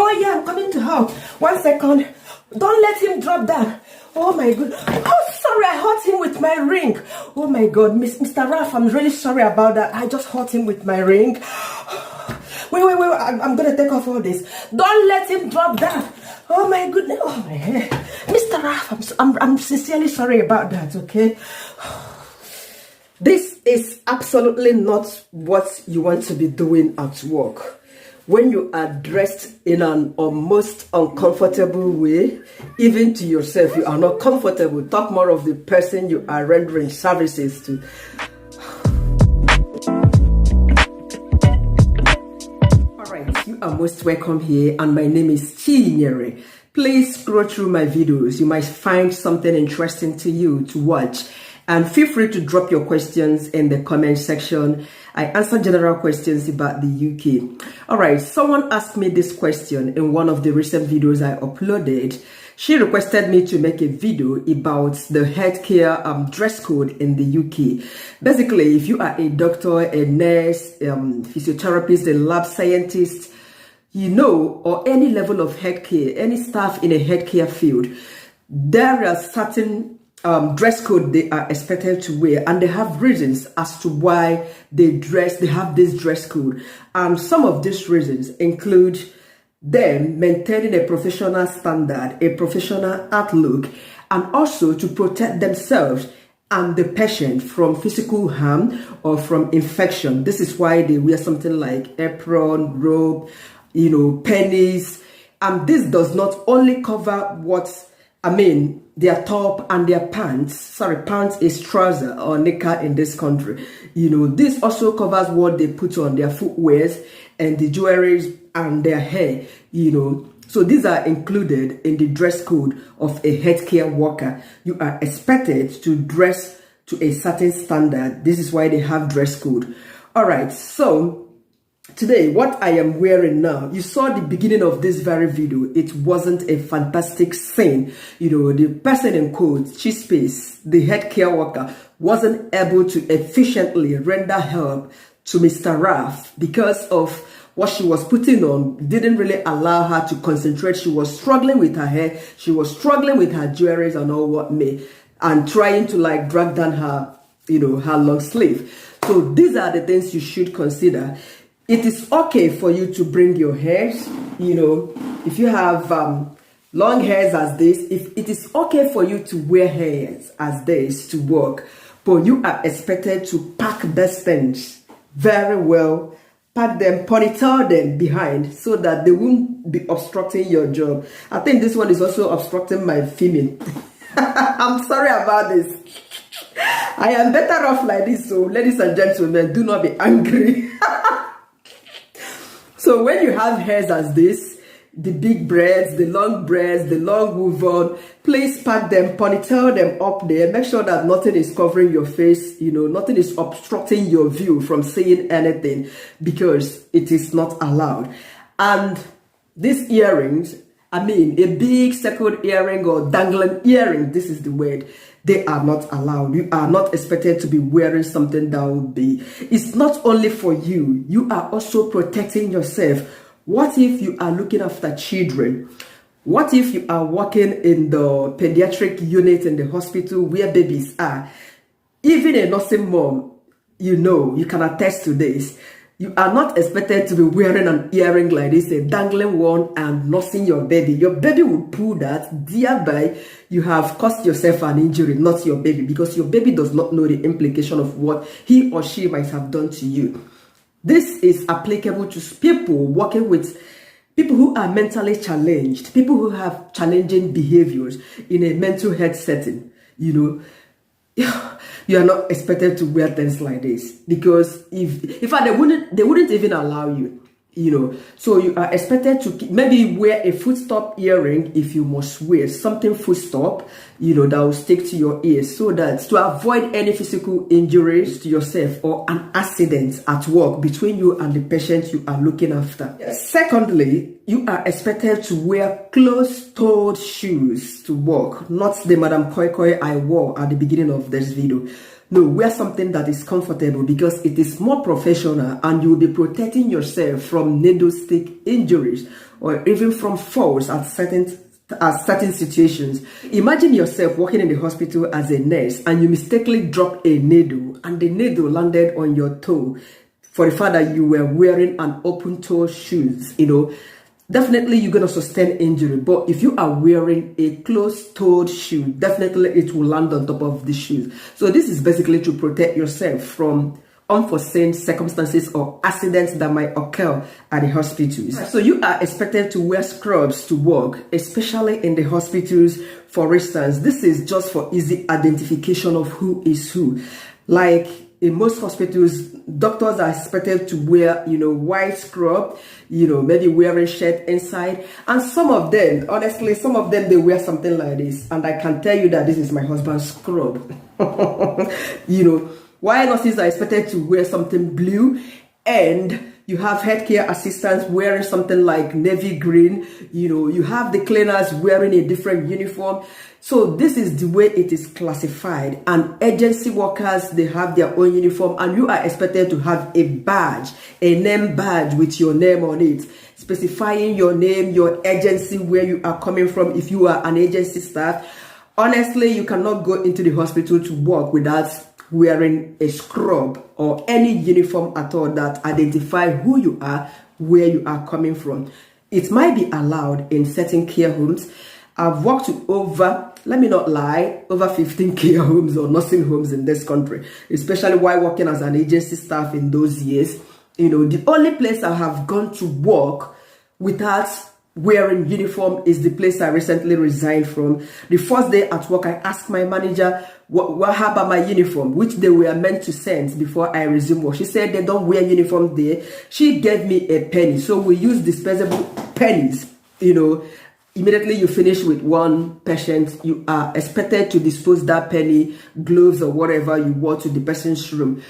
Oh yeah, I'm coming to help. 1 second. Don't let him drop that. Oh my god. Oh, sorry, I hurt him with my ring. Oh my god, Mr. Raf, I'm really sorry about that. I just hurt him with my ring. Wait. I'm gonna take off all this. Don't let him drop that. Oh my goodness. Oh my hair. Mr. Raf, I'm sincerely sorry about that, okay? This is absolutely not what you want to be doing at work. When you are dressed in an almost uncomfortable way, even to yourself, you are not comfortable. Talk more of the person you are rendering services to. Alright, you are most welcome here, and my name is Chinyere. Please scroll through my videos. You might find something interesting to you to watch. And feel free to drop your questions in the comment section. I answer general questions about the UK. All right, someone asked me this question in one of the recent videos I uploaded. She requested me to make a video about the healthcare dress code in the UK. Basically, if you are a doctor, a nurse, physiotherapist, a lab scientist, you know, or any level of healthcare, any staff in a healthcare field, there are certain dress code they are expected to wear, and they have reasons as to why they have this dress code. And some of these reasons include them maintaining a professional standard, a professional outlook, and also to protect themselves and the patient from physical harm or from infection. This is why they wear something like apron, robe, you know, pennies. And this does not only cover their top and their pants. Sorry, pants is trouser or knicker in this country. You know, this also covers what they put on their footwears and the jewelry and their hair, you know. So these are included in the dress code of a healthcare worker. You are expected to dress to a certain standard. This is why they have dress code. All right, so today, what I am wearing now, you saw the beginning of this very video. It wasn't a fantastic scene. You know, the person in quotes, Chispace, the healthcare worker, wasn't able to efficiently render help to Mr. Raf because of what she was putting on. Didn't really allow her to concentrate. She was struggling with her hair. She was struggling with her jewelry and all what may, and trying to like drag down her, you know, her long sleeve. So these are the things you should consider. It is okay for you to bring your hairs, you know, if you have long hairs as this, if it is okay for you to wear hairs as this to work, but you are expected to pack these things very well, pack them, ponytail them behind so that they won't be obstructing your job. I think this one is also obstructing my filming. I'm sorry about this. I am better off like this, so ladies and gentlemen, do not be angry. So when you have hairs as this, the big braids, the long woven, please pack them, ponytail them up there. Make sure that nothing is covering your face, you know, nothing is obstructing your view from seeing anything, because it is not allowed. And these earrings, a big circled earring or dangling earring, this is the word, they are not allowed. You are not expected to be wearing something that would be, it's not only for you, you are also protecting yourself. What if you are looking after children? What if you are working in the pediatric unit in the hospital where babies are? Even a nursing mom, you know, you can attest to this. You are not expected to be wearing an earring like this, a dangling one, and nursing your baby. Your baby will pull that, thereby you have caused yourself an injury, not your baby, because your baby does not know the implication of what he or she might have done to you. This is applicable to people working with people who are mentally challenged, people who have challenging behaviors in a mental health setting, you know. You are not expected to wear things like this, because if fact, they wouldn't even allow you, you know. So you are expected to maybe wear a footstop earring if you must wear something footstop, you know, that will stick to your ears, so that to avoid any physical injuries to yourself or an accident at work between you and the patient you are looking after. Yes. Secondly, you are expected to wear closed-toed shoes to work, not the Madam Koi Koi I wore at the beginning of this video. No, wear something that is comfortable because it is more professional and you will be protecting yourself from needle stick injuries or even from falls at certain situations. Imagine yourself working in the hospital as a nurse and you mistakenly drop a needle and the needle landed on your toe for the fact that you were wearing an open toe shoes, definitely you're going to sustain injury. But if you are wearing a closed-toed shoe, definitely it will land on top of the shoes. So this is basically to protect yourself from unforeseen circumstances or accidents that might occur at the hospitals. So you are expected to wear scrubs to work, especially in the hospitals. For instance, this is just for easy identification of who is who. Like in most hospitals, doctors are expected to wear, white scrub, maybe wearing shirt inside. And some of them, honestly, they wear something like this. And I can tell you that this is my husband's scrub. While nurses are expected to wear something blue, and you have healthcare assistants wearing something like navy green, you have the cleaners wearing a different uniform. So this is the way it is classified. And agency workers, they have their own uniform, and you are expected to have a badge, a name badge with your name on it, specifying your name, your agency, where you are coming from if you are an agency staff. Honestly, you cannot go into the hospital to work without wearing a scrub or any uniform at all that identify who you are, where you are coming from. It might be allowed in certain care homes. I've worked with over 15 care homes or nursing homes in this country, especially while working as an agency staff in those years. The only place I have gone to work without wearing uniform is the place I recently resigned from. The first day at work, I asked my manager, what happened my uniform, which they were meant to send before I resumed work. She said they don't wear uniform there. She gave me a penny. So we use disposable pennies. Immediately you finish with one patient, you are expected to dispose that penny, gloves or whatever you wore to the person's room,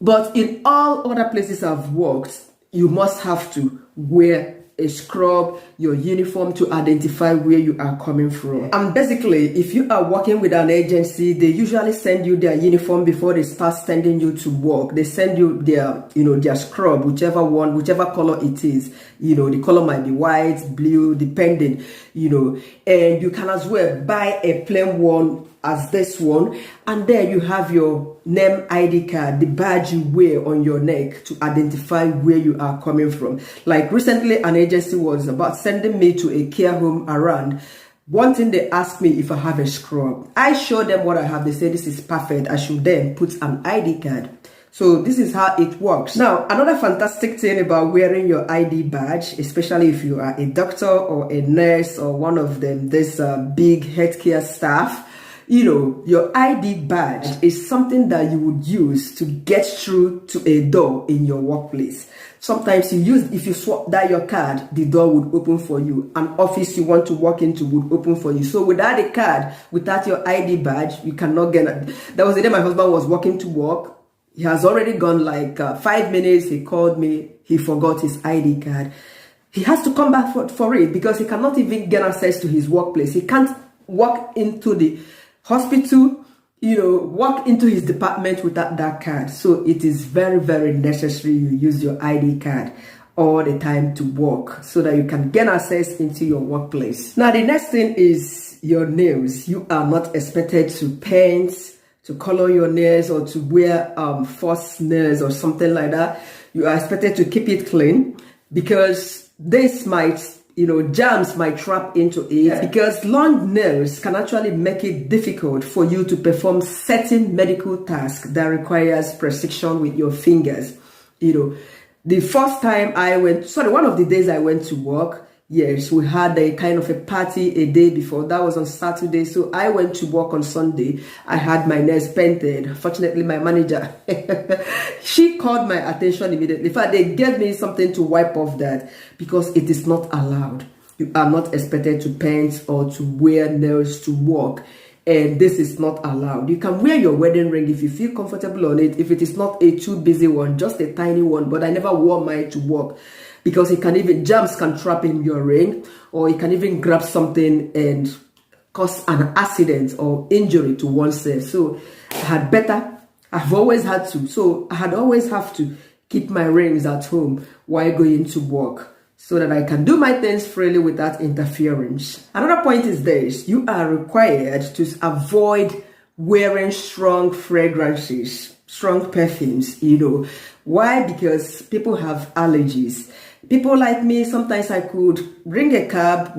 But in all other places I've worked, you must have to wear a scrub, your uniform, to identify where you are coming from. And basically, if you are working with an agency, they usually send you their uniform before they start sending you to work. They send you their scrub, whichever color it is. The color might be white, blue, depending, and you can as well buy a plain one as this one, and there you have your name ID card, the badge you wear on your neck to identify where you are coming from. Like recently, an agency was about sending me to a care home around. One thing, they asked me if I have a scrub. I showed them what I have. They said this is perfect. I should then put an ID card. So this is how it works. Now, another fantastic thing about wearing your ID badge, especially if you are a doctor or a nurse or one of them, this big healthcare staff, your ID badge is something that you would use to get through to a door in your workplace. Sometimes if you swap that your card, the door would open for you. An office you want to walk into would open for you. So without a card, without your ID badge, you cannot get it. There was the day my husband was walking to work. He has already gone like 5 minutes. He called me. He forgot his ID card. He has to come back for it because he cannot even get access to his workplace. He can't walk into the hospital, walk into his department without that card. So it is very, very necessary you use your ID card all the time to work so that you can get access into your workplace. Now, the next thing is your nails. You are not expected to paint, to color your nails, or to wear false nails or something like that. You are expected to keep it clean because this might germs might trap into it, because long nails can actually make it difficult for you to perform certain medical tasks that requires precision with your fingers. The first time one of the days I went to work, yes, we had a kind of a party a day before. That was on Saturday. So I went to work on Sunday. I had my nails painted. Fortunately, my manager, she called my attention immediately. In fact, they gave me something to wipe off that because it is not allowed. You are not expected to paint or to wear nails to work. And this is not allowed. You can wear your wedding ring if you feel comfortable on it. If it is not a too busy one, just a tiny one. But I never wore mine to work, because germs can trap in your ring, or it can even grab something and cause an accident or injury to oneself. So I've always had to. So I had always have to keep my rings at home while going to work so that I can do my things freely without interference. Another point is this: you are required to avoid wearing strong fragrances, strong perfumes, Why? Because people have allergies. People like me, sometimes I could ring a cab.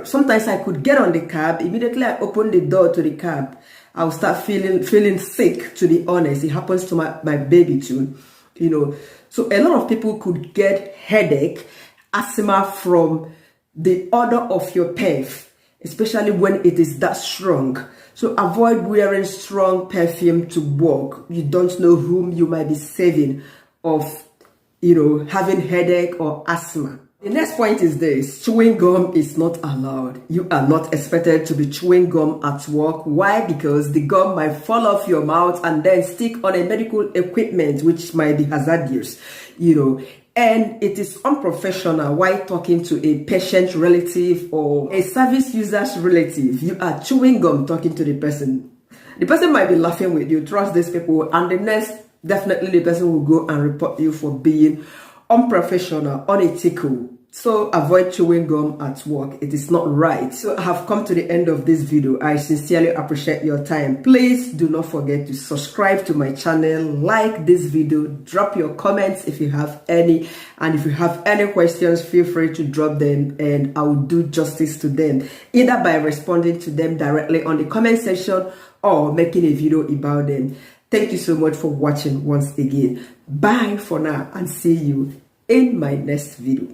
Sometimes I could get on the cab. Immediately I open the door to the cab, I'll start feeling sick, to be honest. It happens to my baby too, So a lot of people could get headache, asthma from the odor of your perf, especially when it is that strong. So avoid wearing strong perfume to work. You don't know whom you might be saving of, having headache or asthma. The next point is this: chewing gum is not allowed. You are not expected to be chewing gum at work. Why? Because the gum might fall off your mouth and then stick on a medical equipment, which might be hazardous, and it is unprofessional while talking to a patient relative or a service user's relative. You are chewing gum talking to the person. The person might be laughing with you. Trust these people, and the next, definitely the person will go and report you for being unprofessional, unethical. So avoid chewing gum at work. It is not right. So I have come to the end of this video. I sincerely appreciate your time. Please do not forget to subscribe to my channel, like this video, drop your comments if you have any, and if you have any questions, feel free to drop them and I will do justice to them, either by responding to them directly on the comment section or making a video about them. Thank you so much for watching once again. Bye for now and see you in my next video.